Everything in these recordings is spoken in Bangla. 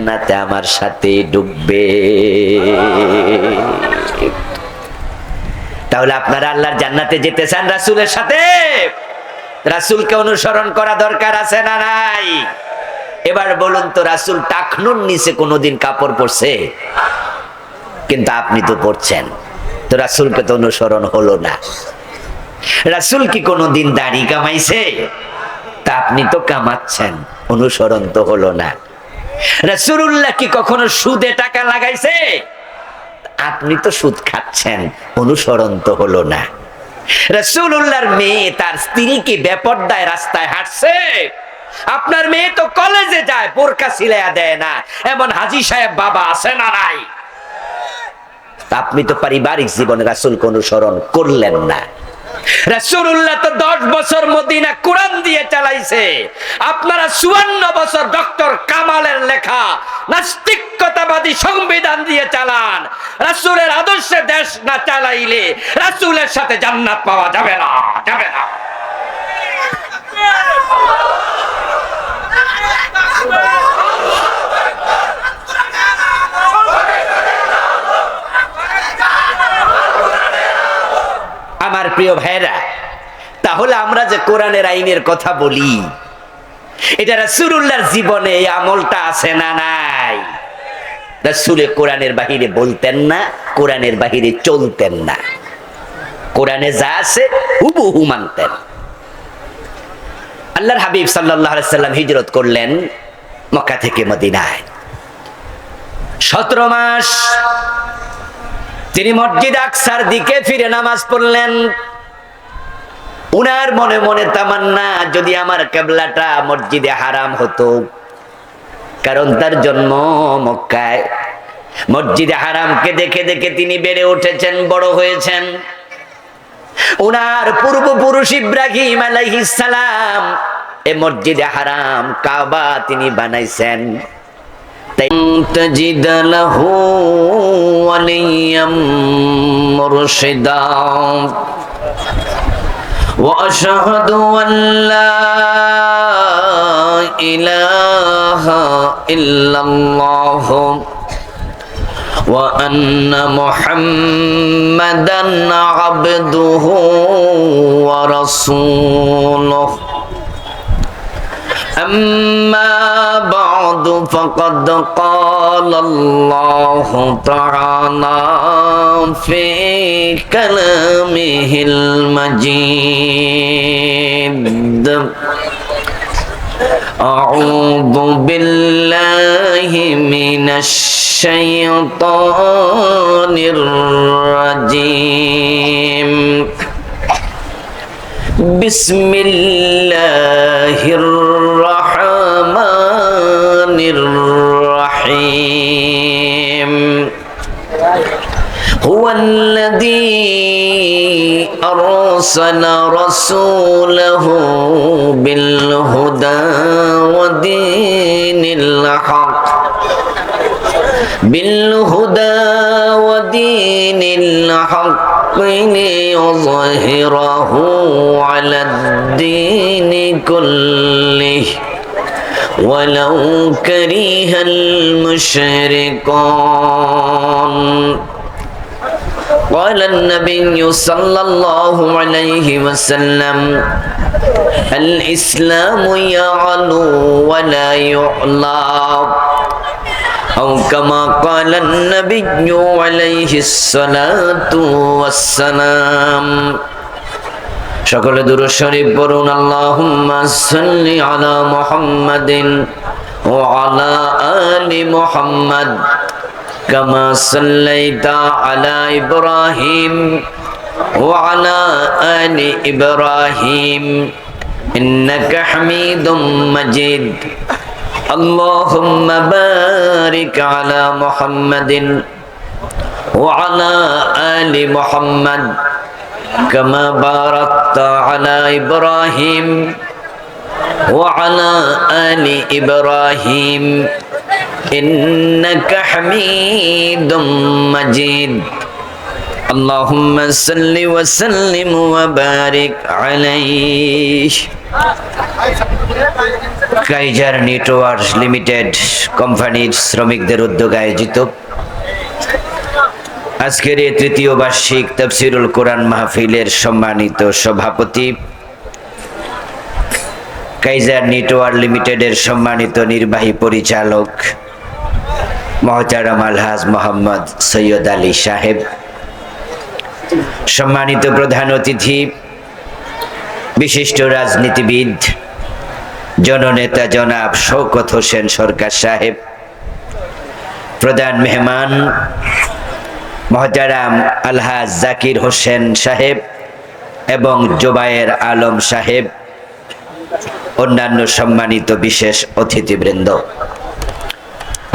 জান্নাতে আমার সাথে ডুববে। তাহলে আপনারা আল্লাহর জান্নাতে যেতে চান রাসূলের সাথে? রাসূলকে অনুসরণ করা দরকার আছে না নাই? এবার বলুন তো, রাসূল টাকনুর নিচে কোনোদিন কাপড় পরছে? কিন্তু আপনি তো পরছেন, তো রাসূলকে তো অনুসরণ হলো না। রাসূল কি কোনোদিন দাড়ি কামাইছে? তা আপনি তো কামাচ্ছেন, অনুসরণ তো হলো না। রাসূলুল্লাহ কি কখনো সুদে টাকা লাগাইছে? আপনি তো সুদ খাচ্ছেন, অনুসরণ তো হলো না। রাসূলুল্লাহর মেয়ে তার স্ত্রীকে বেপরদায় রাস্তায় হাঁটছে, আপনার মেয়ে তো কলেজে যায়, বোরকা সিলাইয়া দেয় না, এমন হাজী সাহেব বাবা আছে না নাই? আপনি তো পারিবারিক জীবনে রাসূলকে অনুসরণ করলেন না। রাসূলুল্লাহ তো 10 বছর মদিনা কোরআন দিয়ে চালাইছে, আপনারা 54 বছর ডক্টর কামালের লেখা নাস্তিকতাবাদী সংবিধান দিয়ে চালান। রাসূলের আদর্শে দেশ না চালাইলে রাসূলের সাথে জান্নাত পাওয়া যাবে না, যাবে না। আমার প্রিয় ভাইরা, তাহলে আমরা যে কোরআনের আইনের কথা বলি, এটা রাসূলুল্লাহর জীবনে এই আমলটা আছে না নাই? রাসূল কোরআনের বাহিরে বলতেন না, কোরআনের বাহিরে চলতেন না, কোরআনে যা আছে হুবহু মানতেন। আল্লাহর হাবিব সাল্লাল্লাহু আলাইহি সাল্লাম হিজরত করলেন মক্কা থেকে মদিনায়। 17 মাস তিনি মসজিদ আকসার দিকে ফিরে নামাজ পড়লেন। উনার মনে মনে তামান্না, যদি আমার কিবলাটা মসজিদে হারাম হতো, কারণ তার জন্ম মক্কায়। মসজিদে হারামকে দেখে দেখে তিনি বেড়ে উঠেছেন, বড় হয়েছেন। উনার পূর্বপুরুষ ইব্রাহিম আলাইহিস সালাম এই মসজিদে হারাম কাবা তিনি বানাইছেন। تجد له وليا مرشدا وأشهد أن لا إله إلا الله وأن محمدا عبده ورسوله أما بعد فقد قال الله تعالى في كلامه المجيد أعوذ بالله من الشيطان الرجيم بسم الله الرحمن الرحيم هو الذي أرسل رسوله بالهدى ودين الحق ليظهره على الدين كله ولو كره المشركون قال النبي صلى الله عليه وسلم الإسلام يعلو ولا يعلى أو كما قال النبي عليه الصلاة والسلام সকলে দুরূদ শরীফ পড়ুন আল্লাহুম্মা সাল্লি আলা মুহাম্মাদিন ওয়া আলা আলি মুহাম্মাদ কামা সাল্লাইতা আলা ইব্রাহিম ওয়া আলা আলি ইব্রাহিম ইন্নাকা হামিদুম মাজিদ اللهم بارك على محمد وعلى آل محمد كما باركت على إبراهيم وعلى آل إبراهيم إنك حميد مجيد اللهم صل وسلم وبارك عليه কাইজার নেটওয়ার্ক লিমিটেড কোম্পানির শ্রমিকদের উদ্যোগে আয়োজিত আজকের এই তৃতীয় বার্ষিক তাফসীরুল কোরআন মাহফিলের সম্মানিত সভাপতি, কাইজার নেটওয়ার্ক লিমিটেডের সম্মানিত নির্বাহী পরিচালক মহতারাম আলহাজ মোহাম্মদ সৈয়দ আলী সাহেব, সম্মানিত প্রধান অতিথি বিশিষ্ট রাজনীতিবিদ জননেতা জনাব শওকত হোসেন সরকার সাহেব, প্রধান মেহমান মহতারাম আলহাজ জাকির হোসেন সাহেব এবং জুবায়ের আলম সাহেব, অন্যান্য সম্মানিত বিশেষ অতিথিবৃন্দ।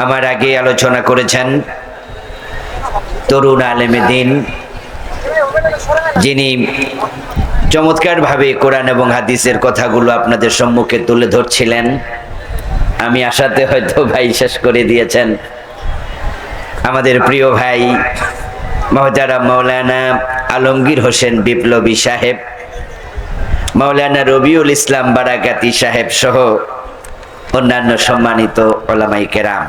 আমার আগে আলোচনা করেছেন তরুণ আলেমে দ্বীন, যিনি চমৎকারভাবে কোরআন এবং হাদিসের কথাগুলো আপনাদের সম্মুখে তুলে ধরছিলেন। আমি আশাতে হয়তো ভাই শেষ করে দিয়েছেন। আমাদের প্রিয় ভাই মহতারাম মাওলানা আলমগীর হোসেন বিপ্লবী সাহেব, মাওলানা রবিউল ইসলাম বারাকাতি সাহেব সহ অন্যান্য সম্মানিত ওলামায়ে কেরাম,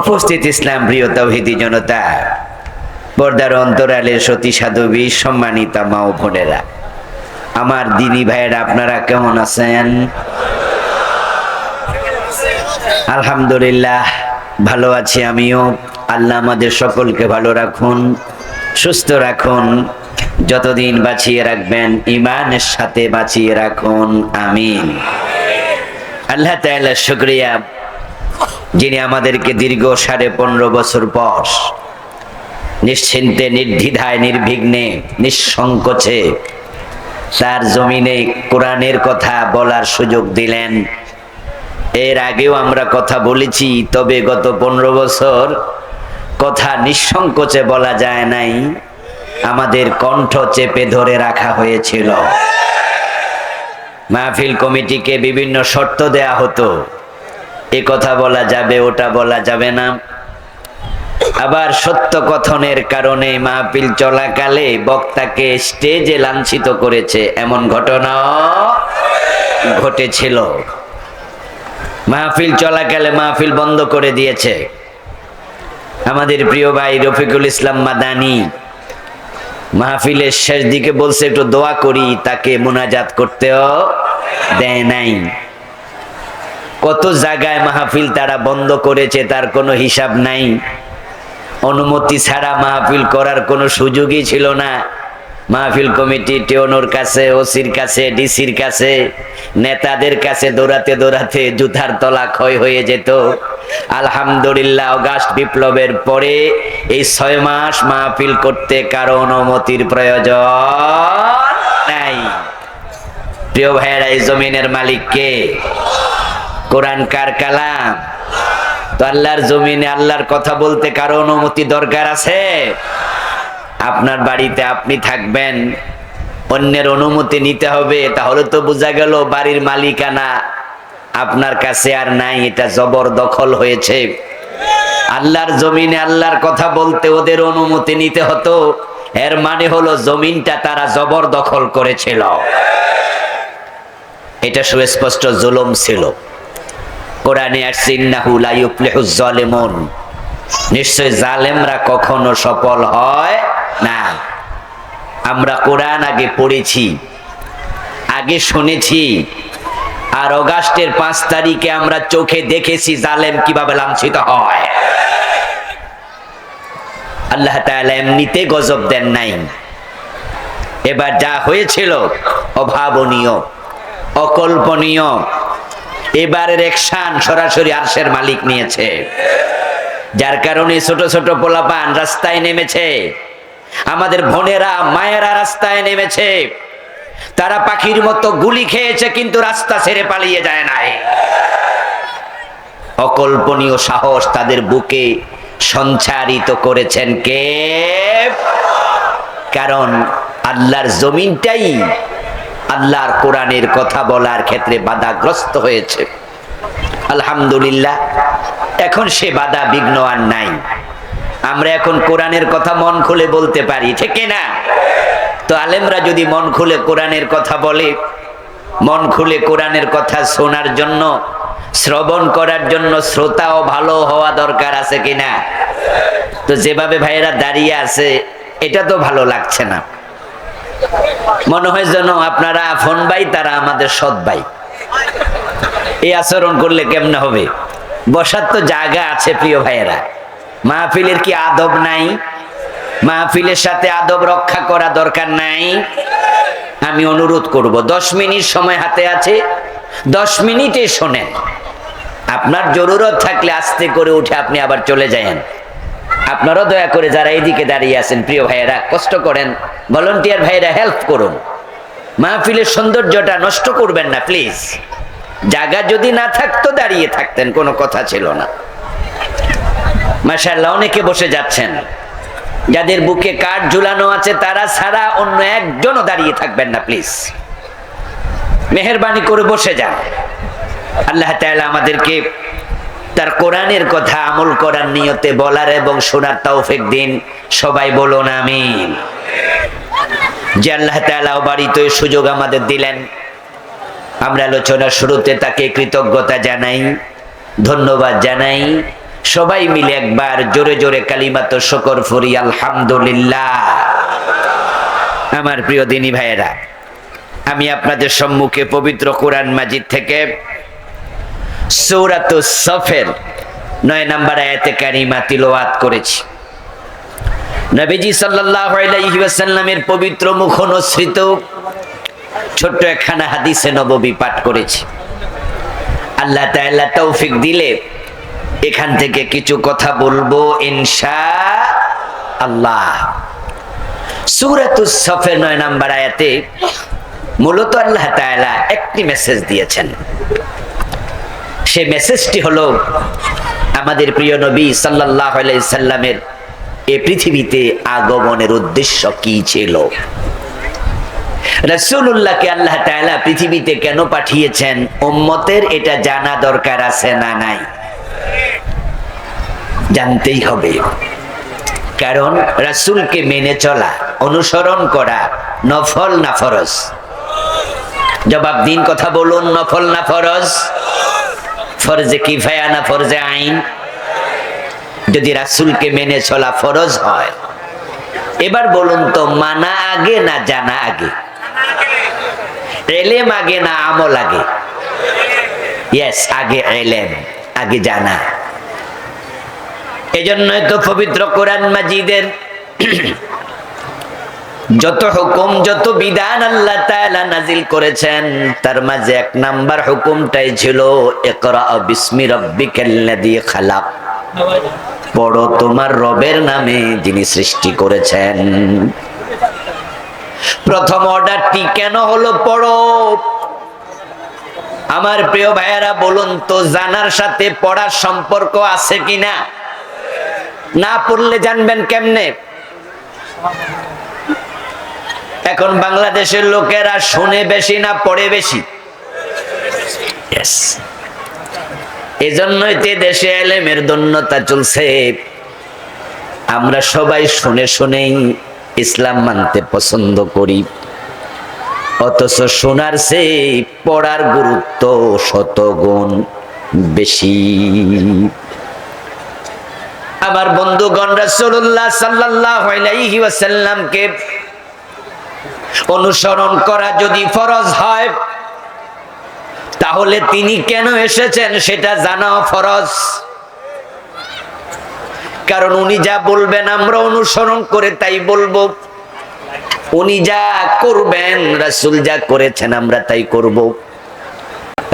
উপস্থিত ইসলাম প্রিয় তাওহীদি জনতা, পর্দার অন্তরালের সতী সাধবী, সম্মানিতা মা ও বোনেরা, আমার দিনী ভাইয়েরা, আপনারা কেমন আছেন? আলহামদুলিল্লাহ ভালো আছি আমিও। আল্লাহ আমাদের সকলকে ভালো রাখুন, সুস্থ রাখুন, যতদিন বাঁচিয়ে রাখবেন ঈমানের সাথে বাঁচিয়ে রাখুন, আমিন। আল্লাহ তাআলা শুকরিয়া, যিনি আমাদেরকে দীর্ঘ 15.5 বছর পর নিশ্চিন্তে, নির্দ্বিধায়, নির্বিঘ্নে, নিঃসংকোচে তার জমিনে কোরআনের কথা বলার সুযোগ দিলেন। এর আগেও আমরা কথা বলেছি, তবে গত 15 বছর কথা নিঃসংকোচে বলা যায় নাই, আমাদের কণ্ঠ চেপে ধরে রাখা হয়েছিল। মাহফিল কমিটিকে বিভিন্ন শর্ত দেয়া হতো, এ কথা বলা যাবে, ওটা বলা যাবে না। আবার সত্য কথনের কারণে মাহফিল চলাকালে বক্তাকে স্টেজে লাঞ্ছিত করেছে, এমন ঘটনাও ঘটেছিল। মাহফিল চলাকালে মাহফিল বন্ধ করে দিয়েছে। আমাদের প্রিয় ভাই রফিকুল ইসলাম মাদানী মাহফিলের শেষ দিকে বলছে একটু দোয়া করি, তাকে মুনাজাত করতেও দেয় নাই। কত জায়গায় মাহফিল তারা বন্ধ করেছে, তার কোনো হিসাব নাই। অনুমতি ছাড়া মাহফিল করার কোনো সুযোগই ছিল না। মাহফিল কমিটি টিওনোর কাছে, ওসির কাছে, ডিসির কাছে, নেতাদের কাছে দৌড়াতে দৌড়াতে জুতার তলা ক্ষয় হয়ে যেত। আলহামদুলিল্লাহ, অগাস্ট বিপ্লবের পরে এই 6 মাস মাহফিল করতে কারো অনুমতির প্রয়োজন নাই। প্রিয় ভাইয়েরা, এই জমিনের মালিক কে? কোরআন কার কালাম? তো আল্লাহর জমিনে আল্লাহর কথা বলতে কারো অনুমতি দরকার আছে? আপনার বাড়িতে আপনি থাকবেন, অন্যের অনুমতি নিতে হবে, তাহলে তো বোঝা গেল বাড়ির মালিকানা আপনার কাছে আর নাই, এটা জবরদখল হয়েছে। আল্লাহর জমিনে আল্লাহর কথা বলতে ওদের অনুমতি নিতে হতো, এর মানে হলো জমিনটা তারা জবরদখল করেছিল। এটা সুস্পষ্ট জুলুম ছিল। কোরআনে আসছে ইন্নাহু লা ইউফলিহুজ জালিমুন, নিশ্চয় জালেমরা কখনো সফল হয় না। আমরা কোরআন আগে পড়েছি, আগে শুনেছি, আর অগাস্টের 5 তারিখে আমরা চোখে দেখেছি জালেম কিভাবে লাঞ্ছিত হয়। আল্লাহ তাআলা এমনিতে গজব দেন নাই। এবার যা হয়েছিল অভাবনীয়, অকল্পনীয়। এবারের অ্যাকশন সরাসরি আরশের মালিক নিয়েছে, যার কারণে ছোট ছোট পোলাপান রাস্তায় নেমেছে, আমাদের বোনেরা মায়েরা রাস্তায় নেমেছে। তারা পাখির মতো গুলি খেয়েছে, কিন্তু রাস্তা ছেড়ে পালিয়ে যায় নাই। অকল্পনীয় সাহস তাদের বুকে সঞ্চারিত করেছেন কে? কারণ আল্লাহর জমিনটাই আল্লাহর কোরআনের কথা বলার ক্ষেত্রে বাধাগ্রস্ত হয়েছে। আলহামদুলিল্লাহ, এখন সে বাধা বিঘ্ন আর নাই। আমরা এখন কোরআনের কথা মন খুলে বলতে পারি, ঠিক না? তো আলেমরা যদি মন খুলে কোরআনের কথা বলে, মন খুলে কোরআনের কথা শোনার জন্য, শ্রবণ করার জন্য শ্রোতাও ভালো হওয়া দরকার, আছে কিনা? তো যেভাবে ভাইয়েরা দাঁড়িয়ে আছে এটা তো ভালো লাগছে না, মনে হয় যেন আপনারা আপন ভাই, তারা আমাদের সৎ ভাই। এই আচরণ করলে কেমনে হবে? বসার তো জায়গা আছে প্রিয় ভাইয়েরা, মাহফিলের কি আদব নাই? মাহফিলের সাথে আদব রক্ষা করা দরকার নাই? আমি অনুরোধ করব, 10 মিনিট সময় হাতে আছে, 10 মিনিটে শোনেন। আপনার জরুরত থাকলে আস্তে করে উঠে আপনি আবার চলে যায়েন। আপনারাও দয়া করে যারা এইদিকে দাঁড়িয়ে আছেন প্রিয় ভাইয়েরা, কষ্ট করেন, ভলান্টিয়ার ভাইয়েরা হেল্প করুন, মাহফিলের সৌন্দর্যটা নষ্ট করবেন না প্লিজ। জায়গা যদি না থাকতো দাঁড়িয়ে থাকতেন, কোনো কথা ছিল না। মাশাআল্লাহ, অনেকে বসে যাচ্ছেন, যাদের বুকে কার্ড ঝুলানো আছে তারা ছাড়া অন্য একজনও দাঁড়িয়ে থাকবেন না প্লিজ, মেহেরবানি করে বসে যান। আল্লাহ তাআলা আমাদেরকে তার কোরআনের কথা আমল করার নিয়তে বলার এবং শোনার তৌফিক দিন। সবাই বলুন আমিন। যে আল্লাহ তাআলা বাড়িতে সুযোগ আমাদের দিলেন, আমরা আলোচনার শুরুতে তাকে কৃতজ্ঞতা জানাই, ধন্যবাদ জানাই। সবাই মিলে একবার জোরে জোরে কালিমাত শুকর ফুরি আলহামদুলিল্লাহ। আমার প্রিয় দিনী ভাইয়েরা, আমি আপনাদের সম্মুখে পবিত্র কোরআন মাজিদ থেকে সূরাতুস সফের 9 নম্বর আয়াতে কারিমা তিলাওয়াত করেছি। নবীজি সাল্লাল্লাহু আলাইহি ওয়াসাল্লামের পবিত্র মুখ অনুসৃত ছোট্ট একখানা হাদিসে নববী পাঠ করেছি। আল্লাহ তাআলা তৌফিক দিলে এখান থেকে কিছু কথা বলবো ইনশাআল্লাহ। সূরাতুস সফের 9 নম্বর আয়াতে মূলত আল্লাহ তাআলা একটি মেসেজ দিয়েছেন। সেই মেসেজটি হলো আমাদের প্রিয় নবী সাল্লাল্লাহু আলাইহি সাল্লামের এই পৃথিবীতে আগমনের উদ্দেশ্য কি ছিল, রাসূলুল্লাহকে আল্লাহ তাআলা পৃথিবীতে কেন পাঠিয়েছেন, উম্মতের এটা জানা দরকার আছে না নাই? জানতেই হবে, কারণ রাসূলকে মেনে চলা, অনুসরণ করা নফল না ফরজ? জবাব দিন, কথা বলুন, নফল না ফরজ? ফরজে কিফায়া না ফরজে আইন? যদি রাসূলকে মেনে চলা ফরজ হয়, এবার বলুন তো মানা আগে না জানা আগে? ইলম আগে না আমল আগে? ইয়েস, আগে ইলম, আগে জানা। এজন্যই তো পবিত্র কোরআন মাজিদের যত হুকুম, যত বিধান আল্লাহ তাআলা নাজিল করেছেন, তার মাঝে 1 নাম্বার হুকুমটাই ছিল ইকরা বিসমি রাব্বিকাল্লাযী খালাক, পড়ো তোমার রবের নামে যিনি সৃষ্টি করেছেন। প্রথম অর্ডারটি কেন হলো পড়ো? আমার প্রিয় ভাইয়েরা, বলুন তো জানার সাথে পড়ার সম্পর্ক আছে কিনা? না পড়লে জানবেন কেমনে? এখন বাংলাদেশের লোকেরা শুনে বেশি না পড়ে বেশি? এজন্যই তো দেশে ইলমের দন্যতা চলছে। আমরা সবাই শুনে শুনেই ইসলাম মানতে পছন্দ করি, অথচ শোনার চেয়ে পড়ার গুরুত্ব শতগুণ বেশি। আমার বন্ধুগণ, রাসূলুল্লাহ সাল্লাল্লাহু আলাইহি ওয়াসাল্লামকে অনুসরণ করা যদি ফরজ হয়, তাহলে তিনি কেন এসেছেন সেটা জানাও ফরজ। কারণ উনি যা বলবেন আমরা অনুসরণ করে তাই বলবো, উনি যা করবেন, রাসূল যা করেছেন আমরা তাই করব।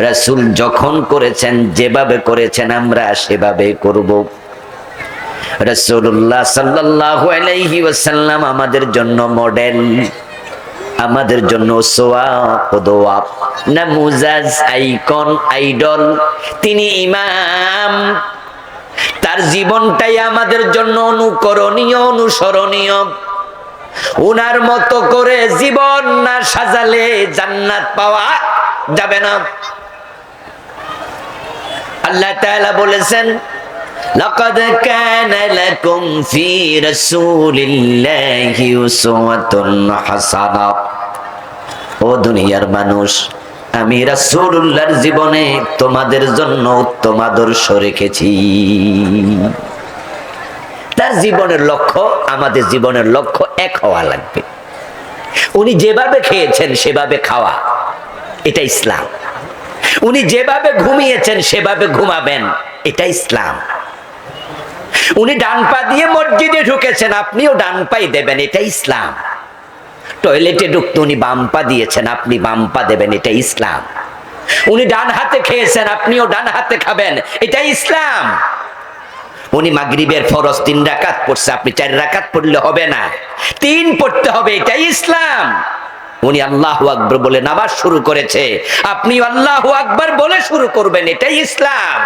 রাসূল যখন করেছেন, যেভাবে করেছেন আমরা সেভাবে করব। রাসূলুল্লাহ সাল্লাল্লাহু আলাইহি ওয়াসাল্লাম আমাদের জন্য মডেল, আমাদের জন্য উসওয়া, কুদওয়া, নামুজাজ, আইকন, আইডল। তিনি ইমাম, তার জীবনটাই আমাদের জন্য অনুকরণীয়, অনুসরণীয়। উনার মতো করে জীবন না সাজালে জান্নাত পাওয়া যাবে না। আল্লাহ তাআলা বলেছেন, লাকাদ কানা লাকুম ফি রাসূলিল্লাহি উসওয়াতুন হাসানাহ। ও দুনিয়ার মানুষ, আমি রাসূলুল্লাহর জীবনে তোমাদের জন্য উত্তম আদর্শ রেখেছি। তার জীবনের লক্ষ্য আমাদের জীবনের লক্ষ্য এক হওয়া লাগবে। উনি যেভাবে খেয়েছেন সেভাবে খাওয়া, এটা ইসলাম। উনি যেভাবে ঘুমিয়েছেন সেভাবে ঘুমাবেন, এটা ইসলাম। উনি ডান পা দিয়ে মসজিদে ঢুকেছেন, আপনিও ডান পাই দেবেন, এটা ইসলাম। টয়লেটে ঢুকতে উনি বাম পা দিয়েছেন, আপনি বাম পা দেবেন, এটা ইসলাম। উনি ডান হাতে খেয়েছেন, আপনিও ডান হাতে খাবেন, এটা ইসলাম। উনি মাগরিবের ফরজ 3 রাকাত পড়ছে, আপনি 4 রাকাত পড়লে হবে না, 3 পড়তে হবে, এটাই ইসলাম। উনি আল্লাহু আকবার বলে নামাজ শুরু করেছে, আপনি আল্লাহু আকবার বলে শুরু করবেন, এটাই ইসলাম।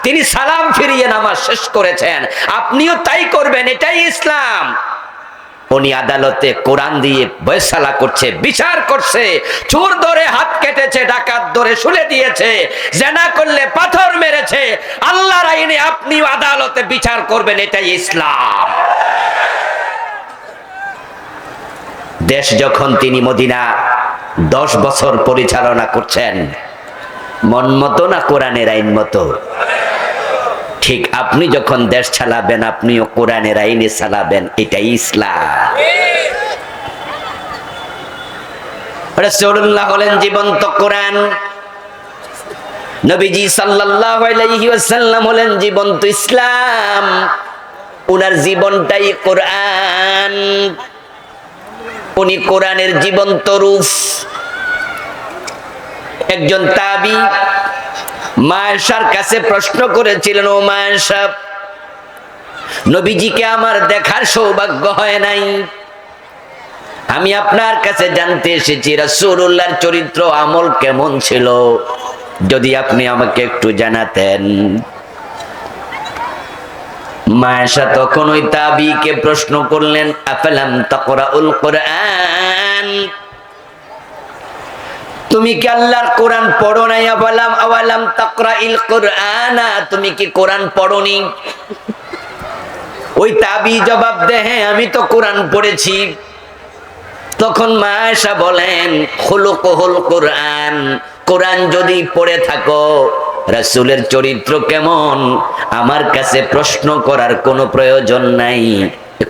তিনি সালাম ফিরিয়ে নামাজ শেষ করেছেন, আপনিও তাই করবেন, এটাই ইসলাম। উনি আদালতে কোরআন দিয়ে ফয়সালা করছে, বিচার করছে। চোর ধরে হাত কেটেছে, ডাকাত ধরে শুলে দিয়েছে, জেনা করলে পাথর মেরেছে, আল্লাহর আইনে আপনি আদালতে বিচার করবেন, এটাই ইসলাম। দেশ যখন তিনি মদিনা 10 বছর পরিচালনা করছেন, মন মতো না কোরআনের আইন মতো? ঠিক আপনি যখন দেশ চালাবেন, আপনিও কোরআনের আইনে চালাবেন, এটাই ইসলাম। রাসূলুল্লাহ হলেন জীবন্ত কোরআন, নবীজি সাল্লাল্লাহু আলাইহি ওয়াসাল্লাম হলেন জীবন্ত ইসলাম। উনার জীবনটাই কোরআন, উনি কোরআনের জীবন্ত রূপ। একজন তাবী মা আয়েশার কাছে প্রশ্ন করেছিলেন, ও মা আয়েশা, নবীজিকে আমার দেখার সৌভাগ্য হয় নাই, আমি আপনার কাছে জানতে এসেছি রাসূলুল্লাহর চরিত্র আমল কেমন ছিল, যদি আপনি আমাকে একটু জানাতেন। মা আয়েশা তখন ওই তাবীকে প্রশ্ন করলেন, আফালাম তাকরাউল কুরআন, তুমি কি আল্লাহর কোরআন পড়ো নাই? আওয়ালাম তাকরাইল কুরআনা, তুমি কি কোরআন পড়োনি? ওই তাবী জবাব দেয়, হ্যাঁ আমি তো কোরআন পড়েছি। তখন মা আয়েশা বলেন, খুলুকুল কোরআন, কোরআন যদি পড়ে থাকো, রাসূলের চরিত্র কেমন আমার কাছে প্রশ্ন করার কোনো প্রয়োজন নাই,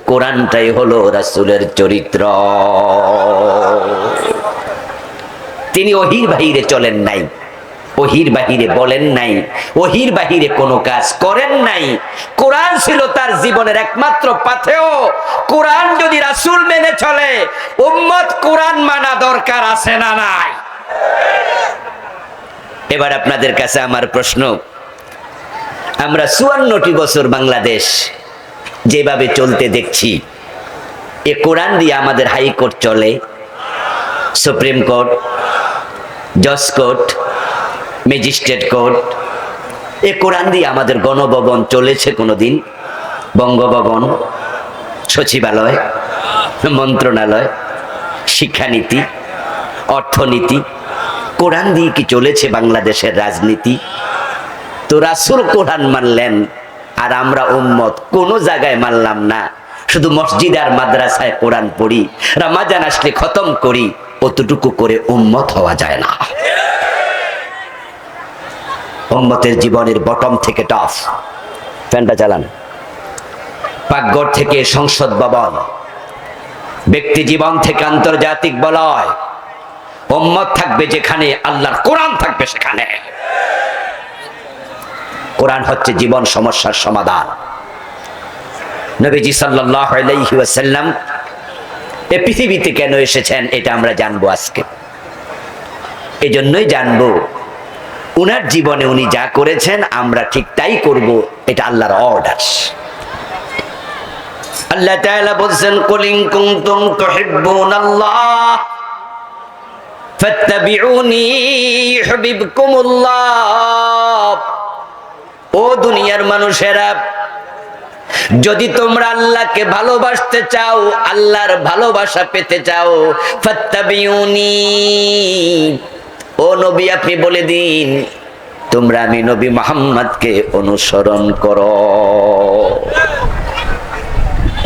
কোরআনটাই হলো রাসূলের চরিত্র। তিনি ওহির বাহিরে চলেন নাই, ওহির বাহিরে বলেন নাই, ওহির বাহিরে কোনো কাজ করেন নাই। কোরআন ছিল তার জীবনের একমাত্র পাথেয়। কোরআন যদি রাসূল মেনে চলে, উম্মত কোরআন মানা দরকার আছে না নাই? এবার আপনাদের কাছে আমার প্রশ্ন, আমরা 54টি বছর বাংলাদেশ যেভাবে চলতে দেখছি, এ কোরআন দিয়ে আমাদের হাইকোর্ট চলে, সুপ্রিম কোর্ট, জজ কোর্ট, ম্যাজিস্ট্রেট কোর্ট, এ কোরআন দিয়ে আমাদের গণভবন চলেছে কোনোদিন? বঙ্গভবন, সচিবালয়, মন্ত্রণালয়, শিক্ষানীতি, অর্থনীতি, কোরআন দিয়ে কি চলেছে বাংলাদেশের রাজনীতি? তো রাসূল কোরআন মানলেন, আর আমরা উম্মত কোনো জায়গায় মানলাম না, শুধু মসজিদ আর মাদ্রাসায় কোরআন পড়ি, রমজান আসলে খতম করি, অতটুকু করে উম্মত হওয়া যায় না। উম্মতের জীবনের বটম থেকে টপ, ফ্যানটা চালান, পাকঘর থেকে সংসদ ভবন, ব্যক্তি জীবন থেকে আন্তর্জাতিক বলয়, উম্মত থাকবে যেখানে, আল্লাহর কোরআন থাকবে সেখানে। কোরআন হচ্ছে জীবন সমস্যার সমাধান। নবীজি সাল্লাল্লাহু আলাইহি ওয়াসাল্লাম এই পৃথিবীতে কেন এসেছেন, এটা আমরা জানবো আজকে। এজন্যই জানবো উনার জীবনে উনি যা করেছেন আমরা ঠিক তাই করব, এটা আল্লাহর অর্ডার। আল্লাহ তাআলা বলেন, কুল ইন কুনতুম তুহিব্বুনাল্লাহ ফাত্তাবিউনি ইউহিব্বুকুমুল্লাহ। ও দুনিয়ার মানুষেরা, যদি তোমরা আল্লাহকে ভালোবাসতে চাও, আল্লাহর ভালোবাসা পেতে চাও, ফাত্তাবিউনি, ও নবী আপনি বলে দিন, তোমরা আমি নবী মুহাম্মদকে অনুসরণ করো।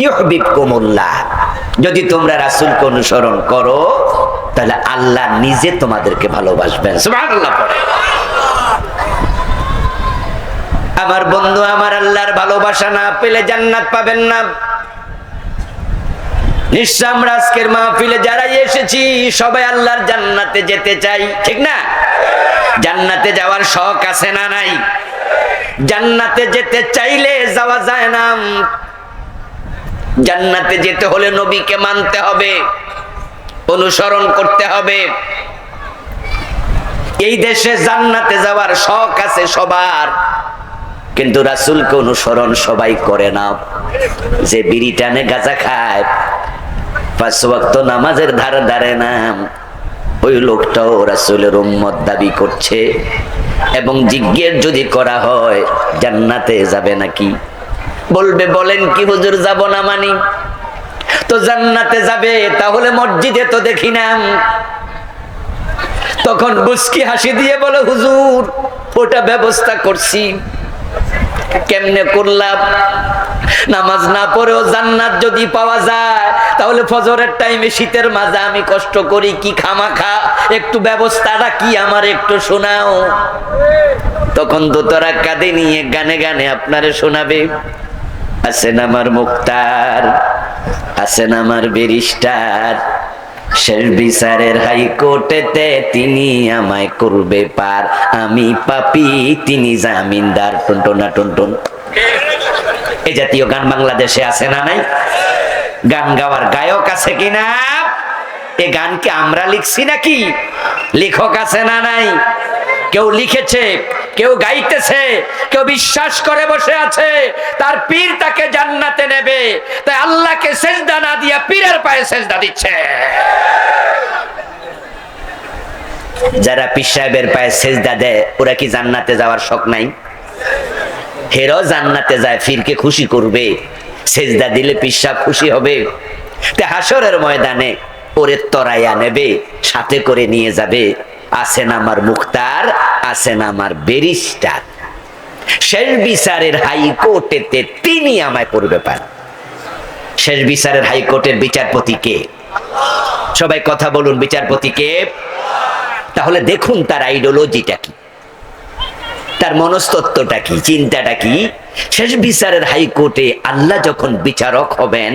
ইউহিব্বুকুমুল্লাহ, যদি তোমরা রাসূলকে অনুসরণ করো, তাহলে আল্লাহ নিজে তোমাদেরকে ভালোবাসবেন। সুবহানাল্লাহ পড়ে। আমার বন্ধু, আমার আল্লাহর ভালোবাসা না পেলে জান্নাত পাবেন না। নিশ্চয় আমরা আজকের মাহফিলে যারা এসেছি সবাই আল্লাহর জান্নাতে যেতে চাই, ঠিক না? জান্নাতে যাওয়ার শখ আছে না নাই? জান্নাতে যেতে চাইলে যাওয়া যায় না। জান্নাতে যেতে হলে নবীকে মানতে হবে, অনুসরণ করতে হবে। এই দেশে জান্নাতে যাওয়ার শখ আছে সবার, কিন্তু রাসূলকে অনুসরণ সবাই করে না। যে বিড়ি টানে গাঁজা খায়, 5 ওয়াক্ত নামাজের ধারে ধারে না, ওই লোকটাও রাসূলের উম্মত দাবি করছে। এবং জিজ্ঞেস যদি করা হয় জান্নাতে যাবে নাকি, বলবে বলেন কি হুজুর, যাব না মানি। তো জান্নাতে যাবে, তাহলে মসজিদে তো দেখি না। তখন মুস্কি হাসি দিয়ে বলে হুজুর ওটা ব্যবস্থা করছি। কেমনে করলাম? নামাজ না পড়েও জান্নাত যদি পাওয়া যায়, তাহলে ফজরের টাইমে শীতের মাঝে আমি কষ্ট করি কি খামাখা, একটু ব্যবস্থাটা কি আমার একটু শোনাও। তখন দোতারা কাঁধে নিয়ে গানে গানে আপনারে শোনাবে। আছেন আমার মুক্তার, আছেন আমার ব্যারিস্টার, শেষ বিচারের হাইকোর্টেতে তিনি আমায় করবে পার, আমি পাপী তিনি জামিনদার। টুনটুনা টুনটুন। এই জাতীয় গান বাংলাদেশে আছে না নাই? গান গাওয়ার গায়ক আছে কিনা? এই গান কি আমরা লিখছি নাকি? লেখক আছে না নাই? কেউ লিখেছে, কেউ গাইতেছে, কেউ বিশ্বাস করে বসে আছে তার পীর তাকে জান্নাতে নেবে, তাই আল্লাহকে সেজদা না দিয়া পীরের পায়ে সেজদা দিচ্ছে। যারা পীর সাহেবের পায়ে সেজদা দেয় ওরা কি জান্নাতে যাওয়ার শখ নাই? হেরো জান্নাতে যায়, পীরকে খুশি করবে, সেজদা দিলে পীর সাহেব খুশি হবে। তে হাসরের ময়দানে ওরে তরাইয়া নেবে, সাথে করে নিয়ে যাবে। আছেন আমার মুখতার, আছেন আমার ব্যারিস্টার, শেষ বিচারের হাইকোর্টেতে তিনি আমায় করবে পার। শেষ বিচারের হাইকোর্টের বিচারপতি কে? সবাই কথা বলুন, বিচারপতি কে? তাহলে দেখুন তার আইডিওলজিটা কি, তার মনস্তত্ত্বটা কি, চিন্তাটা কি। শেষ বিচারের হাইকোর্টে আল্লাহ যখন বিচারক হবেন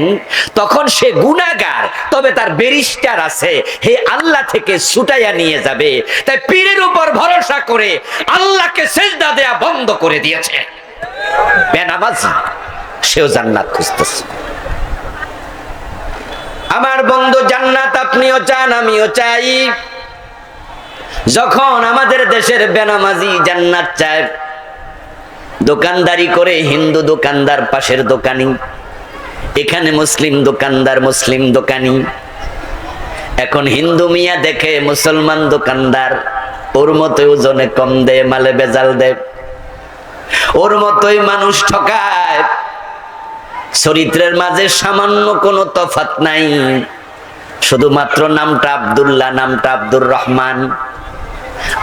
তখন সে গুনাহগার, তবে তার ব্যারিস্টার আছে, হে আল্লাহ থেকে ছুটাইয়া নিয়ে যাবে। তাই পীরের উপর ভরসা করে আল্লাহকে সেজদা দেয়া বন্ধ করে দিয়েছে। বেনামাজি সেও জান্নাত খুঁজতেছে। আমার বন্ধু, জান্নাত আপনিও চান, আমিও চাই। যখন আমাদের দেশের বেনামাজি জান্নাত চায়, দোকানদারি করে হিন্দু দোকানদার পাশের দোকানি, এখানে মুসলিম দোকানদার মুসলিম দোকানি। এখন হিন্দু মিয়া দেখে মুসলমান দোকানদার, ওর মতোই ওজনে কম দেয়, মালে বেজাল দেয়, ওর মতোই মানুষ ঠকায়। চরিত্রের মাঝে সামান্য কোনো তফাৎ নাই, শুধুমাত্র নামটা আব্দুল্লাহ, নামটা আব্দুর রহমান।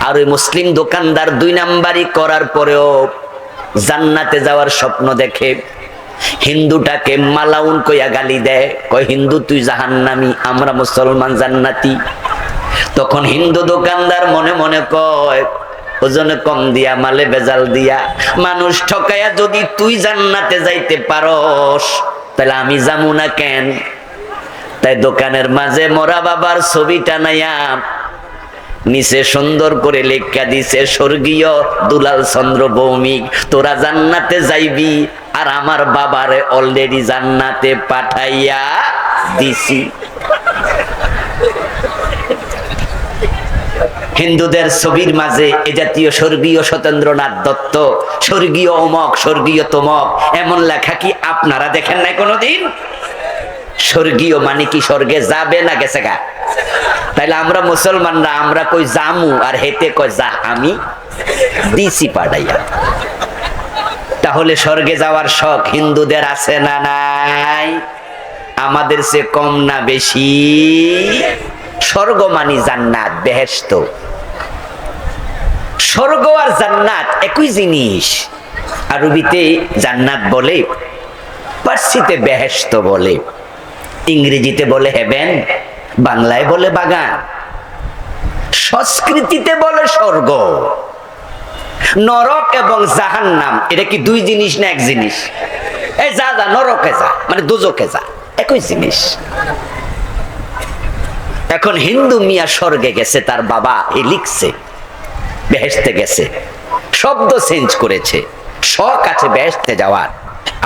আর ওই মুসলিম দোকানদার 2 নাম্বারি করার পরেও জান্নাতে যাওয়ার স্বপ্ন দেখে। হিন্দুটাকে মালাউন কইয়া গালি দেয়, কয় হিন্দু তুই জাহান্নামী, আমরা মুসলমান জান্নাতি। তখন হিন্দু দোকানদার মনে মনে কয় ওজনে কম দিয়া, মালে বেজাল দিয়া, মানুষ ঠকাইয়া যদি তুই জান্নাতে যাইতে পারস তাহলে আমি যামু না কেন? তাই দোকানের মাঝে মরা বাবার ছবিটা নাইয়া নিচে সুন্দর করে লেখা দিছে, স্বর্গীয় দুলাল চন্দ্র ভৌমিক, তোরা জান্নাতে যাইবি আর আমার বাবারে অলরেডি জান্নাতে পাঠাইয়া দিছি। হিন্দুদের ছবির মাঝে এ জাতীয় স্বর্গীয় সত্যেন্দ্রনাথ দত্ত, স্বর্গীয় অমক, স্বর্গীয় তমক এমন লেখা কি আপনারা দেখেন নাই কোনোদিন? স্বর্গীয় মানে কি স্বর্গে যাবে না গেছে গা? তাইলে আমরা মুসলমানরা আমরা কই জামু আর হেতে কই যা আমি দিছি পাঠাইয়া। তাহলে স্বর্গে যাওয়ার শখ হিন্দুদের আছে না নাই? আমাদের সে কম না বেশি? স্বর্গ মানি জান্নাত, বেহেশত। স্বর্গ আর জান্নাত একই জিনিস। আরবিতে জান্নাত বলে, পার্সিতে বেহেশত বলে, ইংরেজিতে বলে হেভেন, বাংলায় বলে বাগান। সংস্কৃতিতে বলে স্বর্গ, নরক এবং জাহান্নাম এটা কি দুই জিনিস না এক জিনিস? এই যা যা নরকে যা মানে দোজখে যা, একই জিনিস। এখন হিন্দু মিয়া স্বর্গে গেছে, তার বাবা এ লিখছে বেহেশতে গেছে, শব্দ চেঞ্জ করেছে, শখ আছে বেহেশতে যাওয়ার।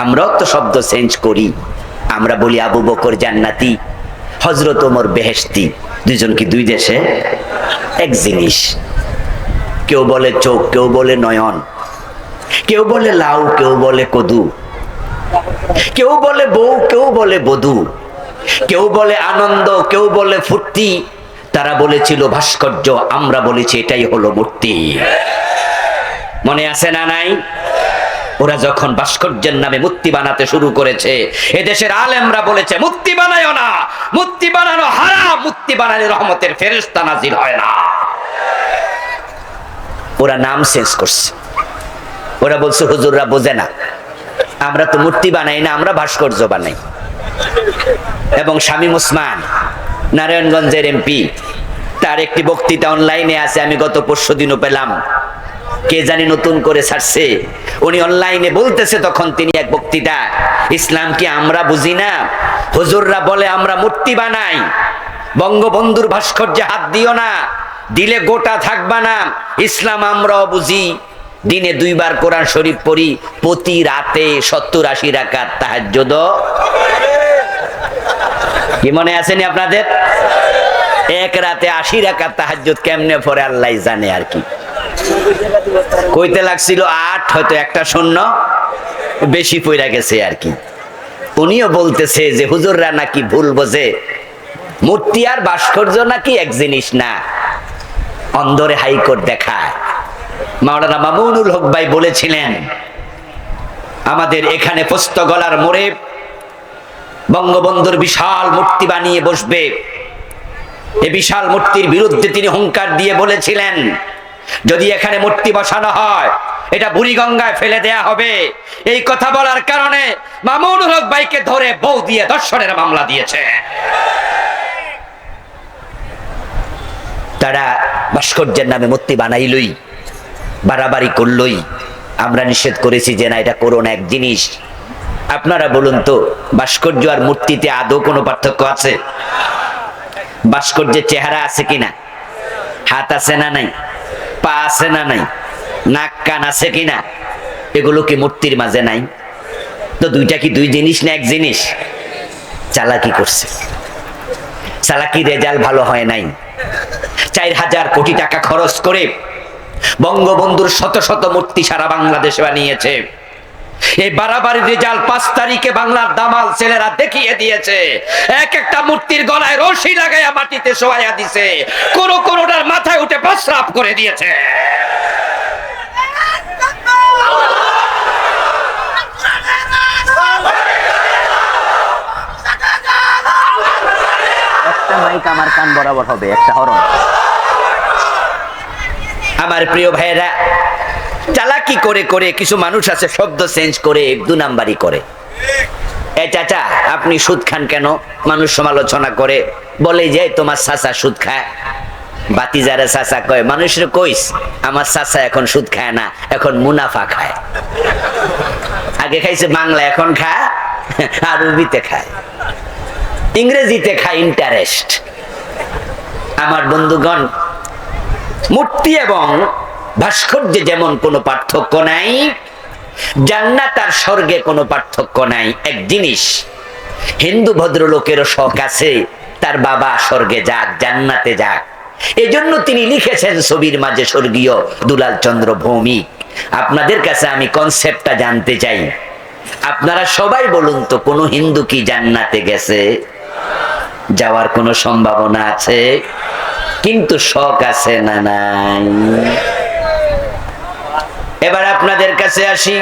আমরাও তো শব্দ চেঞ্জ করি, আমরা বলি আবু বকর জান্নাতি, হযরত ওমর বেহেশতি। দুইজন কি দুই দেশে? এক জিনিস। কেউ বলে চোখ, কেউ বলে নয়ন, কেউ বলে লাউ, কেউ বলে কদু, কেউ বলে বউ, কেউ বলে বধূ, কেউ বলে আনন্দ, কেউ বলে ফুর্তি। তারা বলেছিল ভাস্কর্য, আমরা বলেছি এটাই হলো মূর্তি। মনে আছে না নাই? ওরা যখন ভাস্কর্যের নামে মূর্তি বানাতে শুরু করেছে, এদেশের আলেমরা বলেছে মূর্তি বানায়ও না, মূর্তি বানানো হারাম, মূর্তি বানালে রহমতের ফেরেশতা নাজিল হয় না। ওরা নাম চেঞ্জ করছে। ওরা বলছে হুজুররা বোঝে না, আমরা তো মূর্তি বানাই না, আমরা ভাস্কর্য বানাই। এবং শামীম ওসমান নারায়ণগঞ্জের এমপি, তার একটি বক্তৃতা অনলাইনে আছে, আমি গত পরশুদিনও পেলাম, কে জানি নতুন করে ছাড়ছে। উনি অনলাইনে বলতেছে, তখন তিনি এক বক্তৃতা, ইসলাম কি আমরা বুঝি না? হুজুররা বলে আমরা মূর্তি বানাই, বঙ্গবন্ধুর ভাস্কর্যে হাত দিও না, দিলে গোটা থাকবা না। ইসলাম আমরাও বুঝি, দিনে 2 বার কোরআন শরীফ পড়ি, প্রতি রাতে 70-80 রাকাত তাহাজ্জুদ। কি মনে আছেনি আপনাদের? এক রাতে 80 রাকাত তাহাজ্জুদ কেমনে পড়ে আল্লাহ জানে। আর কি কইতে লাগছিল 8, হয়তো একটা শূন্য বেশি পড়া গেছে আর কি। উনিও বলতেছে যে হুজুররা নাকি ভুল বোঝে, মূর্তি আর ভাস্কর্য নাকি এক জিনিস না, অন্দরে হাইকোর্ট দেখায়। মাওলানা মামুনুল হক ভাই বলেছিলেন, আমাদের এখানে পোস্তগলার মোড়ে বঙ্গবন্ধুর বিশাল মূর্তি বানিয়ে বসবে। এই বিশাল মূর্তির বিরুদ্ধে তিনি হুঙ্কার দিয়ে বলেছিলেন, যদি এখানে মূর্তি বসানো হয় এটা বুড়িগঙ্গায় ফেলে দেয়া হবে। এই কথা বলার কারণে মামুনুল হক ভাইকে ধরে বউ দিয়ে ধর্ষণের মামলা দিয়েছে। তারা ভাস্কর্যের নামে মূর্তি বানাইলই, বাড়াবাড়ি করলই। আমরা নিষেধ করেছি যে না, এটা করো না, এক জিনিস। আপনারা বলুন তো, ভাস্কর্য আর মূর্তিতে আদৌ কোনো পার্থক্য আছে? ভাস্কর্যের চেহারা আছে কিনা? হাত আছে না নাই? পা আছে না নাই? নাক কান আছে কিনা? এগুলো কি মূর্তির মাঝে নাই? তো দুইটা কি দুই জিনিস না এক জিনিস? চালাকি করছে, চালাকি রেজাল্ট ভালো হয় নাই। 4000 কোটি টাকা খরচ করে বঙ্গবন্ধুর শত শত মূর্তি সারা বাংলাদেশে বানিয়েছে। এই বাড়াবাড়ির রেজাল্ট 5 তারিখে বাংলার দামাল ছেলেরা দেখিয়ে দিয়েছে। এক একটা মূর্তির গলায় রশি লাগাইয়া মাটিতে শোয়াইয়া দিছে, কোনটার মাথায় উঠে প্রস্রাব করে দিয়েছে। একটা মাইক আমার কান বরাবর হবে, একটা হরন। আমার প্রিয় ভাইয়েরা, চালাকি করে করে কিছু মানুষ আছে শব্দ চেঞ্জ করে 2 নাম্বারি করে। এই চাচা আপনি সুদ খান কেন? মানুষ সমালোচনা করে, বলে যে তোমার চাচা সুদ খায়। বাতিজারে চাচা কয়, মানুষের কইস আমার চাচা এখন সুদ খায় না, এখন মুনাফা খায়। আগে খাইছে বাংলা, এখন খায় আরবিতে খায়, ইংরেজিতে খায় ইন্টারেস্ট। আমার বন্ধুগণ, মূর্তি এবং ভাস্কর্যে যেমন কোনো পার্থক্য নাই, জান্নাত আর স্বর্গে কোনো পার্থক্য নাই, এক জিনিস। হিন্দু ভদ্রলোকেরও শখ আছে তার বাবা স্বর্গে যাক, জান্নাতে যাক। এজন্য তিনি লিখেছেন ছবির মাঝে স্বর্গীয় দুলাল চন্দ্র ভৌমিক। আপনাদের কাছে আমি কনসেপ্টটা জানতে চাই, আপনারা সবাই বলুন তো, কোন হিন্দু কি জান্নাতে গেছে? যাওয়ার কোনো সম্ভাবনা আছে? কিন্তু শখ আছে না নাই? এবার আপনাদের কাছে আসি।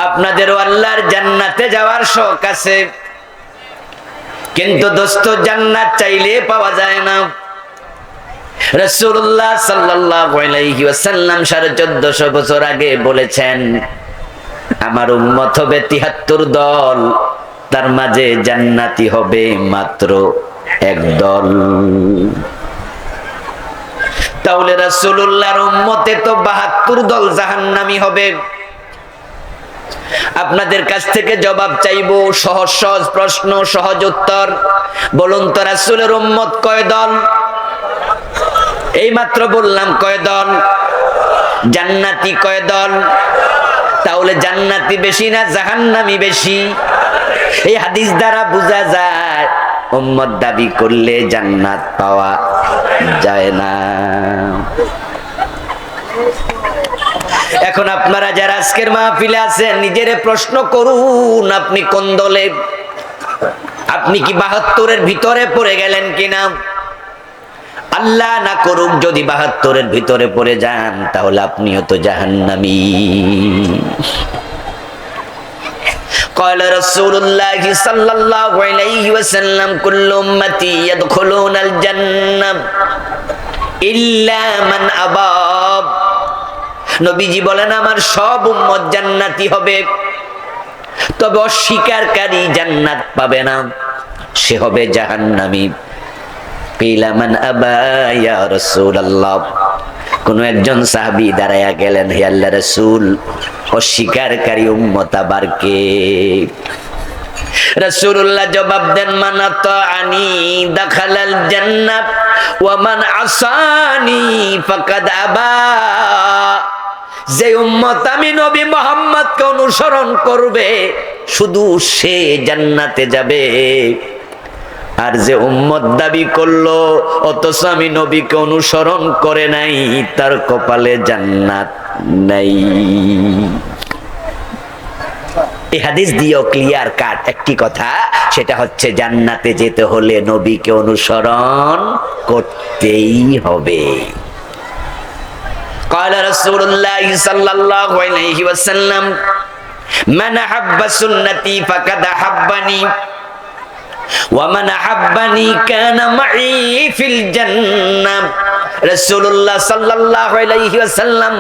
আপনাদেরও আল্লাহর জান্নাতে যাওয়ার শখ আছে, কিন্তু দোস্ত জান্নাত চাইলে পাওয়া যায় না। রাসূলুল্লাহ সাল্লাল্লাহু আলাইহি ওয়াসাল্লাম 1450 বছর আগে বলেছেন, আমার উম্মত হবে 73 দল, তার মাঝে জান্নাতি হবে মাত্র একদল। তাহলে রাসূলুল্লাহর উম্মতে তো ৭২ দল জাহান্নামী হবে। আপনাদের কাছ থেকে জবাব চাইবো, সহজ সহজ প্রশ্ন, সহজ উত্তর। বলুন তো রাসূলের উম্মত কয় দল? এই মাত্র বললাম কয় দল? জান্নাতি কয় দল? তাহলে জান্নাতি বেশি না জাহান্নামী বেশি? এই হাদিস দ্বারা বোঝা যায় উম্মত দাবি করলে জান্নাত পাওয়া যায় না। এখন আপনারা যারা আজকের মাহফিলে আছেন, নিজেরে প্রশ্ন করুন, আপনি কোন দলে? আপনি কি ৭২-এর ভিতরে পড়ে গেলেন কিনা? আল্লাহ না করুক যদি ৭২-এর ভিতরে পড়ে যান, তাহলে আপনিও তো জাহান্নামী। قال رسول الله صلى الله عليه وسلم كل امتي يدخلون الجنة إلا من أبى। নবীজি বলেন আমার সব উম্মত জান্নাতি হবে, তবে অস্বীকারী জান্নাত পাবে না, সে হবে জাহান্নামী। কিলা মান আবা ইয়া রাসূলুল্লাহ। কোন একজন সাহাবী দাঁড়ায়া গেলেন, হে আল্লাহর রাসূল, অস্বীকারী উম্মত আবার কে? রাসূলুল্লাহ জবাব দেন, মান আতাআনি দাখালাল জান্নাত ওয়া মান আসানি ফাকাদ আবা। যে উম্মত আমি নবী মুহাম্মদকে অনুসরণ করবে শুধু সে জান্নাতে যাবে, আর যে উম্মত দাবি করলো অথচ আমি নবীকে অনুসরণ করে নাই, তার কপালে জান্নাত নাই। এই হাদিস দিয়েও ক্লিয়ার কাট একটি কথা, সেটা হচ্ছে জান্নাতে যেতে হলে নবীকে অনুসরণ করতেই হবে। قال رسول الله صلى الله عليه وسلم من أحب سنتي فقد أحبني ومن أحبني كان معي في الجنة। রাসূলুল্লাহ সাল্লাল্লাহু আলাইহি ওয়াসাল্লাম